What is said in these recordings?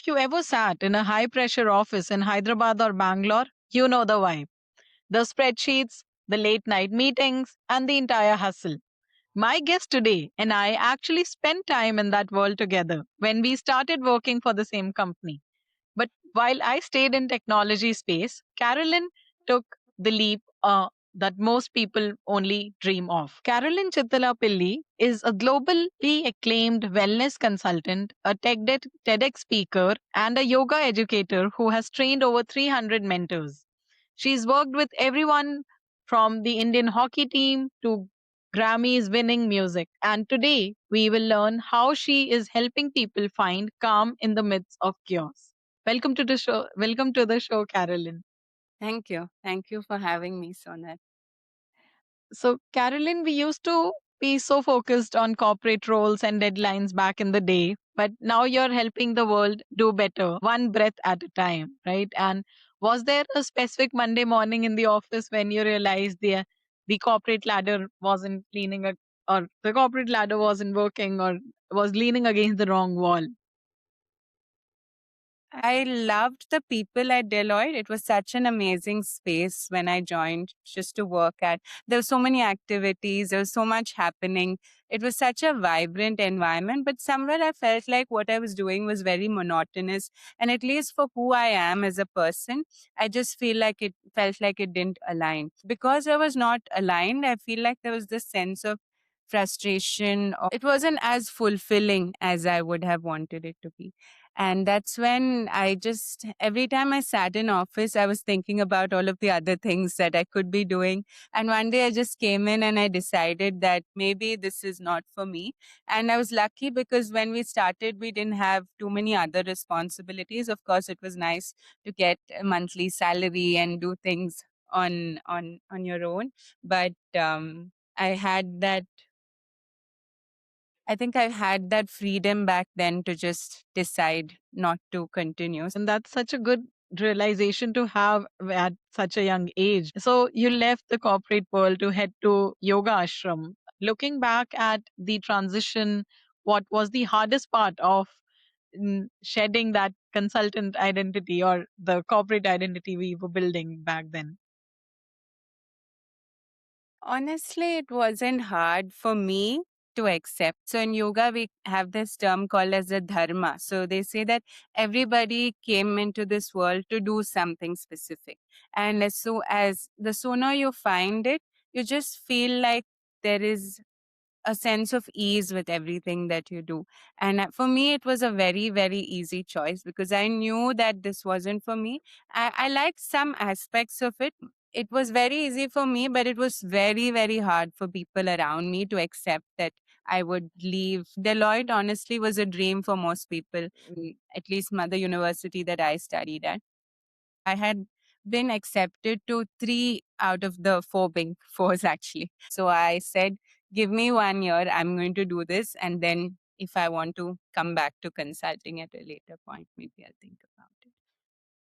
you ever sat in a high pressure office in Hyderabad or Bangalore, you know the vibe. The spreadsheets, the late night meetings, and the entire hustle. My guest today and I actually spent time in that world together when we started working for the same company. But while I stayed in technology space, Carolyn took the leap that most people only dream of. Carolyn Chittilappilly is a globally acclaimed wellness consultant, a TEDx speaker, and a yoga educator who has trained over 300 mentors. She's worked with everyone from the Indian hockey team to Grammys winning music. And today we will learn how she is helping people find calm in the midst of chaos. Welcome to the show. Welcome to the show, Carolyn. Thank you. Thank you for having me, Sonal. So, Carolyn, we used to be so focused on corporate roles and deadlines back in the day, but now you're helping the world do better, one breath at a time, right? And was there a specific Monday morning in the office when you realized the corporate ladder wasn't or the corporate ladder wasn't working or was leaning against the wrong wall? I loved the people at Deloitte. It was such an amazing space when I joined just to work at. There were so many activities, there was so much happening. It was such a vibrant environment, but somewhere I felt like what I was doing was very monotonous. And at least for who I am as a person, I just feel like it felt like it didn't align. Because I was not aligned, I feel like there was this sense of frustration. It wasn't as fulfilling as I would have wanted it to be. And that's when every time I sat in office, I was thinking about all of the other things that I could be doing. And one day I just came in and I decided that maybe this is not for me. And I was lucky because when we started, we didn't have too many other responsibilities. Of course, it was nice to get a monthly salary and do things on your own. But I had that I think I had that freedom back then to just decide not to continue. And that's such a good realization to have at such a young age. So you left the corporate world to head to yoga ashram. Looking back at the transition, what was the hardest part of shedding that consultant identity or the corporate identity we were building back then? Honestly, it wasn't hard for me to accept. So in yoga, we have this term called as a dharma. So they say that everybody came into this world to do something specific. And as the sooner you find it, you just feel like there is a sense of ease with everything that you do. And for me, it was a very, very easy choice because I knew that this wasn't for me. I liked some aspects of it. It was very easy for me, but it was very, very hard for people around me to accept that I would leave. Deloitte, honestly, was a dream for most people, at least Mother University that I studied at. I had been accepted to three out of the four Big Fours actually. So I said, give me 1 year, I'm going to do this. And then if I want to come back to consulting at a later point, maybe I'll think about it.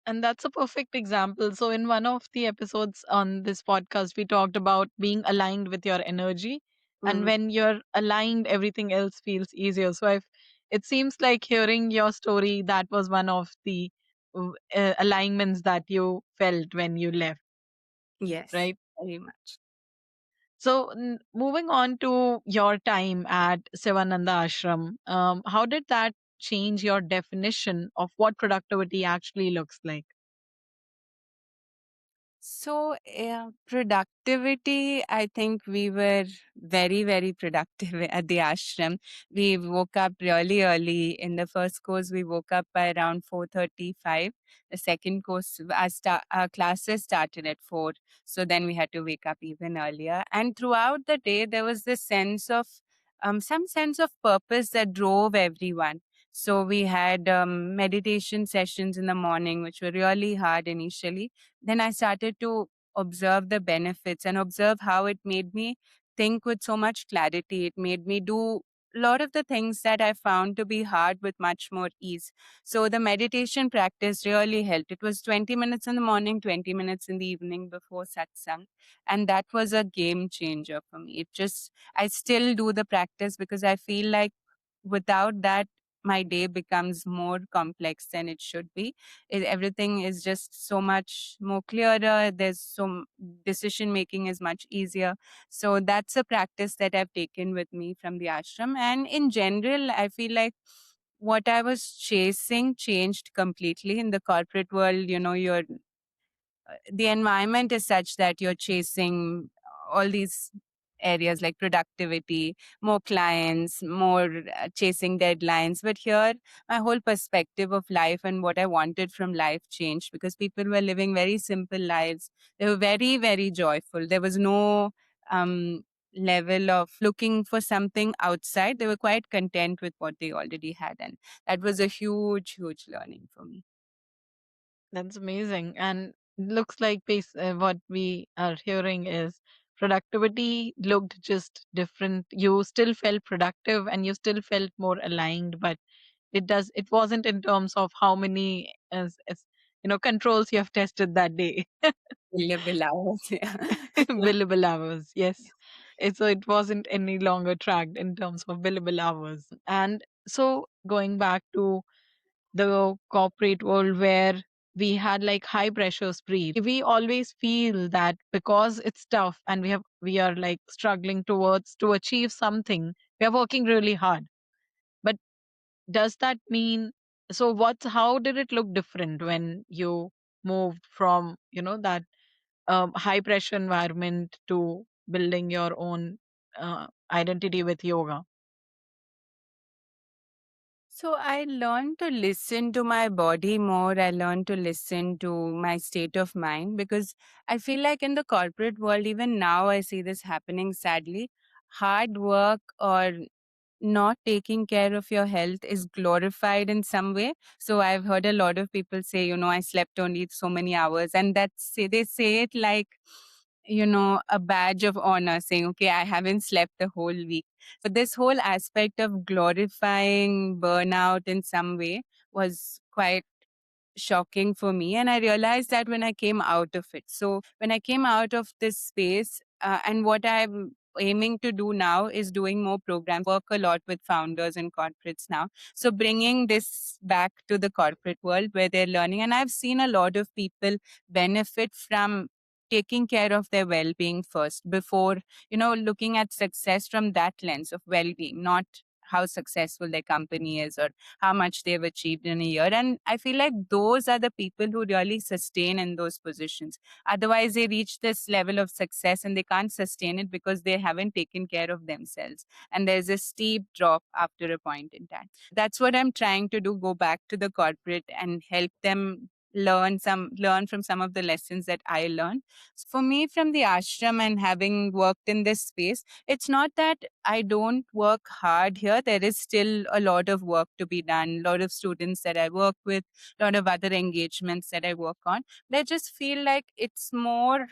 And that's a perfect example. So, in one of the episodes on this podcast, we talked about being aligned with your energy. And Mm. when you're aligned, everything else feels easier. So, if it seems like hearing your story, that was one of the alignments that you felt when you left, Yes, right? very much. So, moving on to your time at Sivananda Ashram, how did that change your definition of what productivity actually looks like? So, productivity, I think we were very, very productive at the ashram. We woke up really early. In the first course, we woke up by around 4:35. The second course, our classes started at 4. So then we had to wake up even earlier. And throughout the day, there was this some sense of purpose that drove everyone. So we had meditation sessions in the morning, which were really hard initially. Then I started to observe the benefits and observe how it made me think with so much clarity. It made me do a lot of the things that I found to be hard with much more ease. So the meditation practice really helped. It was 20 minutes in the morning, 20 minutes in the evening before satsang. And that was a game changer for me. I still do the practice because I feel like without that, my day becomes more complex than it should be. Everything is just so much more clearer. Decision making is much easier. So that's a practice that I've taken with me from the ashram. And in general, I feel like what I was chasing changed completely in the corporate world. You're the environment is such that you're chasing all these areas like productivity, more clients, more chasing deadlines. But here, my whole perspective of life and what I wanted from life changed because people were living very simple lives. They were very, very joyful. There was no um, level of looking for something outside. They were quite content with what they already had. And that was a huge, huge learning for me. That's amazing. And looks like what we are hearing is productivity looked just different. You still felt productive and you still felt more aligned, but it wasn't in terms of how many controls you have tested that day. Billable hours. Yeah. Billable hours, yes. So it wasn't any longer tracked in terms of billable hours. And so going back to the corporate world where we had like high pressure spree, we always feel that because it's tough and we are like struggling towards to achieve something, we are working really hard. But does that mean, so what's how did it look different when you moved from that high pressure environment to building your own identity with yoga? So I learned to listen to my body more. I learned to listen to my state of mind because I feel like in the corporate world, even now, I see this happening sadly. Hard work or not taking care of your health is glorified in some way. So I've heard a lot of people say, I slept only so many hours, and they say it like, a badge of honor, saying, okay, I haven't slept the whole week. So this whole aspect of glorifying burnout in some way was quite shocking for me. And I realized that when I came out of it. So when I came out of this space, and what I'm aiming to do now is doing more programs, work a lot with founders and corporates now. So bringing this back to the corporate world where they're learning. And I've seen a lot of people benefit from taking care of their well-being first before looking at success from that lens of well-being, not how successful their company is or how much they've achieved in a year. And I feel like those are the people who really sustain in those positions. Otherwise, they reach this level of success and they can't sustain it because they haven't taken care of themselves. And there's a steep drop after a point in time. That's what I'm trying to do, go back to the corporate and help them learn from some of the lessons that I learned. So for me, from the ashram and having worked in this space, it's not that I don't work hard here. There is still a lot of work to be done, a lot of students that I work with, a lot of other engagements that I work on. But I just feel like it's more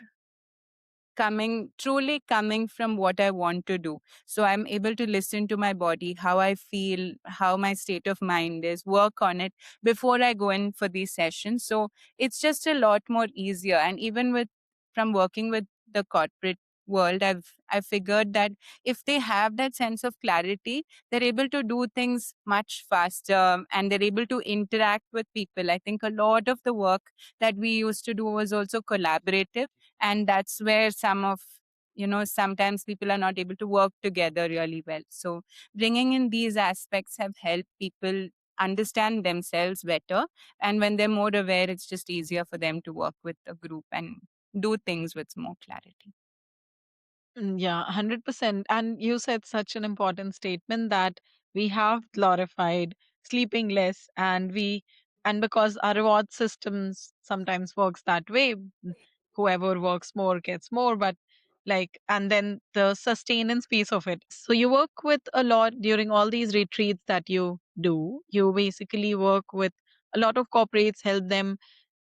truly coming from what I want to do. So I'm able to listen to my body, how I feel, how my state of mind is, work on it before I go in for these sessions. So it's just a lot more easier. And even from working with the corporate world, I've figured that if they have that sense of clarity, they're able to do things much faster and they're able to interact with people. I think a lot of the work that we used to do was also collaborative, and that's where sometimes people are not able to work together really well. So bringing in these aspects have helped people understand themselves better, and when they're more aware, it's just easier for them to work with a group and do things with more clarity. Yeah, 100%. And you said such an important statement that we have glorified sleeping less, and because our reward systems sometimes works that way, whoever works more gets more, but and then the sustenance piece of it. So you work with a lot during all these retreats that you do. You basically work with a lot of corporates, help them.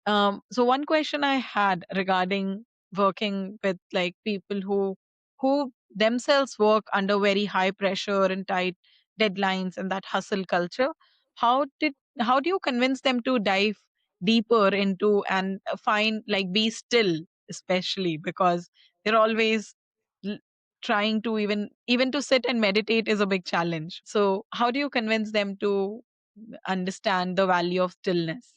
So one question I had regarding working with like people who themselves work under very high pressure and tight deadlines and that hustle culture, how do you convince them to dive deeper into and find like be still, especially because they're always l- trying to even to sit and meditate is a big challenge. So how do you convince them to understand the value of stillness?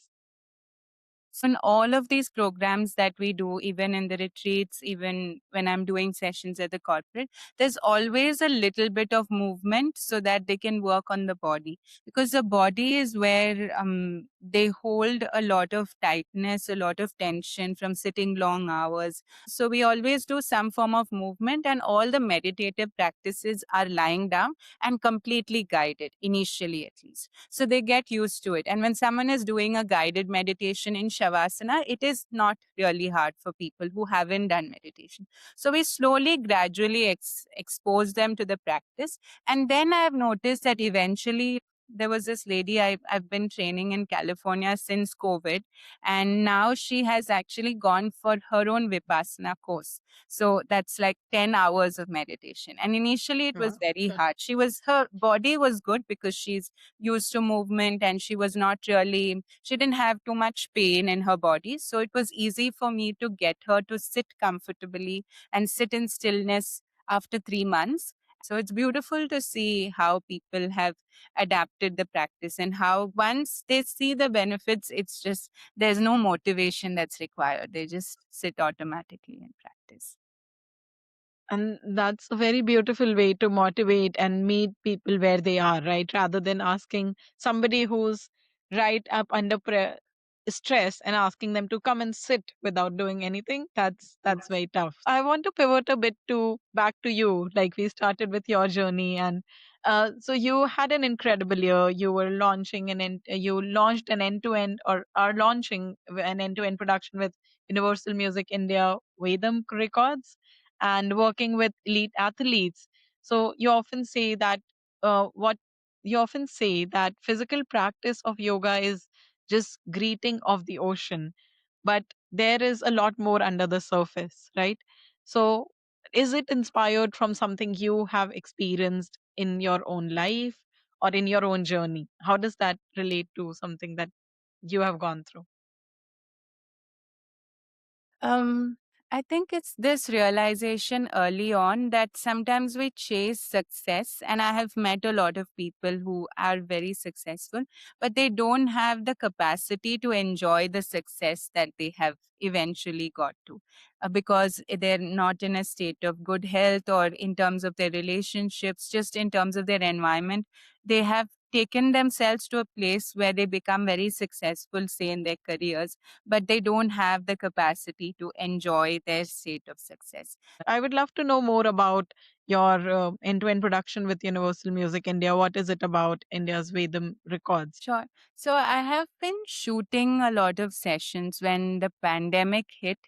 So in all of these programs that we do, even in the retreats, even when I'm doing sessions at the corporate, there's always a little bit of movement so that they can work on the body. Because the body is where they hold a lot of tightness, a lot of tension from sitting long hours. So we always do some form of movement, and all the meditative practices are lying down and completely guided, initially at least. So they get used to it. And when someone is doing a guided meditation in Shavasana, it is not really hard for people who haven't done meditation. So we slowly, gradually expose them to the practice. And then I've noticed that eventually there was this lady I've been training in California since COVID, and now she has actually gone for her own Vipassana course. So that's like 10 hours of meditation. And initially it was Wow. very hard. Her body was good because she's used to movement, and she didn't have too much pain in her body. So it was easy for me to get her to sit comfortably and sit in stillness after 3 months. So it's beautiful to see how people have adapted the practice, and how once they see the benefits, it's just there's no motivation that's required. They just sit automatically and practice. And that's a very beautiful way to motivate and meet people where they are, right? Rather than asking somebody who's right up under stress and asking them to come and sit without doing anything. That's very tough. I want to pivot a bit to back to you. Like we started with your journey, and so you had an incredible year. You were launching you launched an end to end, or are launching an end to end production with Universal Music India Vedam Records, and working with elite athletes. So what you often say that physical practice of yoga is just greeting of the ocean, but there is a lot more under the surface, right? So is it inspired from something you have experienced in your own life or in your own journey? How does that relate to something that you have gone through? Um, I think it's this realization early on that sometimes we chase success, and I have met a lot of people who are very successful, but they don't have the capacity to enjoy the success that they have eventually got to, because they're not in a state of good health, or in terms of their relationships, just in terms of their environment. They have taken themselves to a place where they become very successful, say in their careers, but they don't have the capacity to enjoy their state of success. I would love to know more about your end-to-end production with Universal Music India. What is it about India's Vedam Records? Sure. So I have been shooting a lot of sessions when the pandemic hit.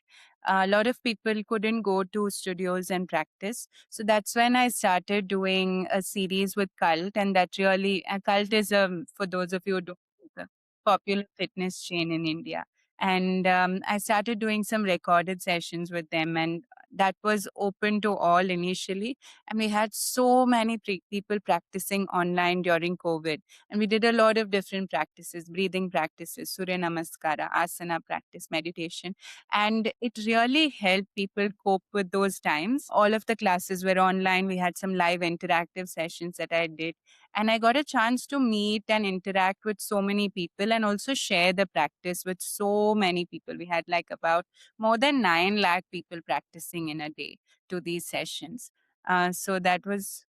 A lot of people couldn't go to studios and practice. So that's when I started doing a series with Cult. And that really, Cult is, for those of you who don't know, a popular fitness chain in India. And I started doing some recorded sessions with them. And that was open to all initially. And we had so many people practicing online during COVID, and we did a lot of different practices, breathing practices, Surya Namaskara, asana practice, meditation. And it really helped people cope with those times. All of the classes were online. We had some live interactive sessions that I did. And I got a chance to meet and interact with so many people, and also share the practice with so many people. We had like about more than 9 lakh people practicing in a day to these sessions. So that was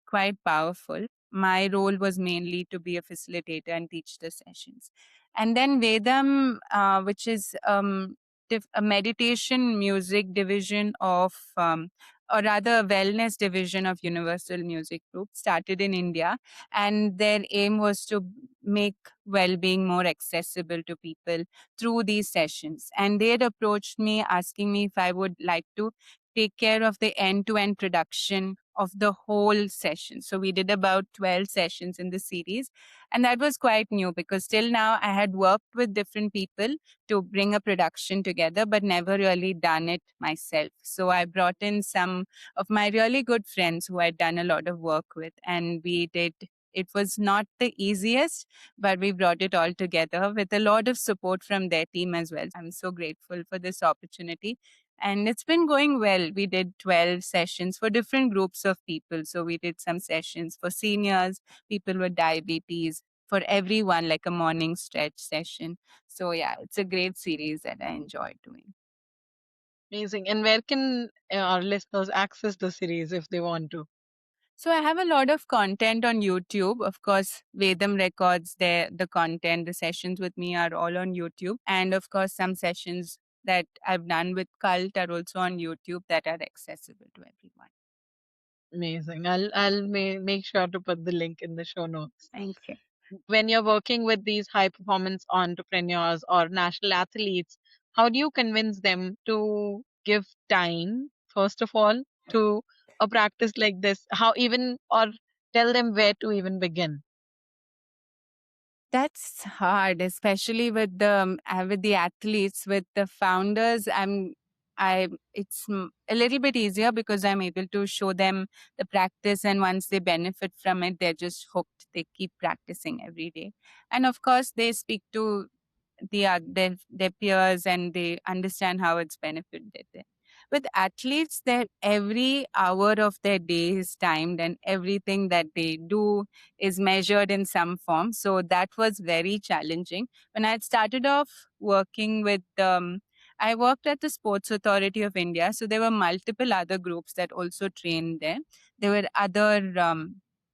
quite powerful. My role was mainly to be a facilitator and teach the sessions. And then Vedam, which is a meditation music division of, or rather, a wellness division of Universal Music Group, started in India. And their aim was to make well being more accessible to people through these sessions. And they had approached me asking me if I would like to take care of the end to end production of the whole session. So we did about 12 sessions in the series. And that was quite new, because till now I had worked with different people to bring a production together, but never really done it myself. So I brought in some of my really good friends who I'd done a lot of work with, and we did. It was not the easiest, but we brought it all together with a lot of support from their team as well. I'm so grateful for this opportunity, and it's been going well. We did 12 sessions for different groups of people. So we did some sessions for seniors, people with diabetes, for everyone, like a morning stretch session. So yeah, it's a great series that I enjoy doing. Amazing. And where can our listeners access the series if they want to? So I have a lot of content on YouTube. Of course, Vedam records the content, the sessions with me are all on YouTube. And of course, some sessions that I've done with Cult are also on YouTube that are accessible to everyone. Amazing. I'll make sure to put the link in the show notes. Thank you. When you're working with these high performance entrepreneurs or national athletes, how do you convince them to give time, first of all, to a practice like this? How even, or tell them where to even begin? That's hard, especially with the athletes, with the founders. I it's a little bit easier because I'm able to show them the practice, and once they benefit from it, they're just hooked. They keep practicing every day, and of course, they speak to their peers and they understand how it's benefited them. With athletes, that every hour of their day is timed and everything that they do is measured in some form. So that was very challenging. When I had started off working with I worked at the Sports Authority of India. So there were multiple other groups that also trained there. There were other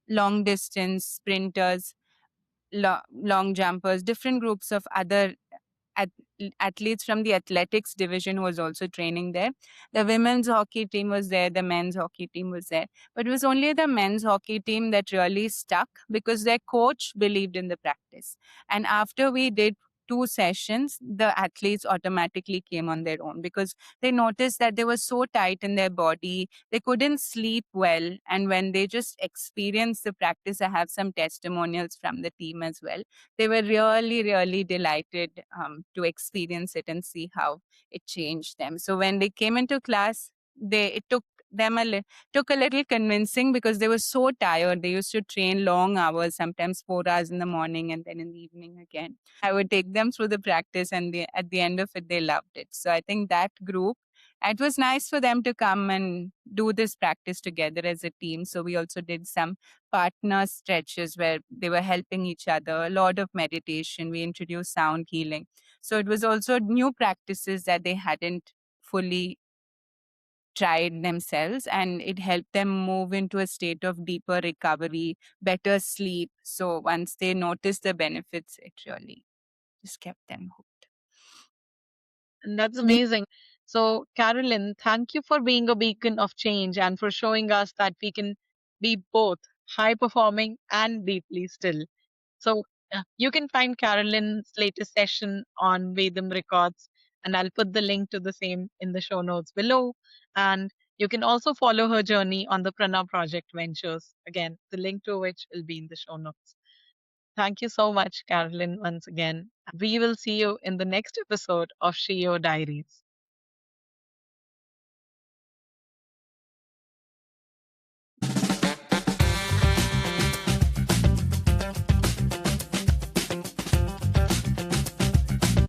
long distance sprinters, long jumpers, different groups of other ath- athletes from the athletics division who was also training there. The women's hockey team was there, the men's hockey team was there. But it was only the men's hockey team that really stuck because their coach believed in the practice. And after we did two sessions, the athletes automatically came on their own because they noticed that they were so tight in their body, they couldn't sleep well. And when they just experienced the practice, I have some testimonials from the team as well. They were really, really delighted to experience it and see how it changed them. So when they came into class, it took them took a little convincing because they were so tired. They used to train long hours, sometimes 4 hours in the morning and then in the evening again. I would take them through the practice, and at the end of it, they loved it. So I think that group, it was nice for them to come and do this practice together as a team. So we also did some partner stretches where they were helping each other, a lot of meditation. We introduced sound healing. So it was also new practices that they hadn't fully tried themselves, and it helped them move into a state of deeper recovery, better sleep. So once they noticed the benefits, it really just kept them hooked. And that's amazing. So, Carolyn, thank you for being a beacon of change and for showing us that we can be both high performing and deeply still. So, you can find Carolyn's latest session on Vedam Records, and I'll put the link to the same in the show notes below. And you can also follow her journey on the Prana Project Ventures. Again, the link to which will be in the show notes. Thank you so much, Carolyn, once again. We will see you in the next episode of SHEO Diaries.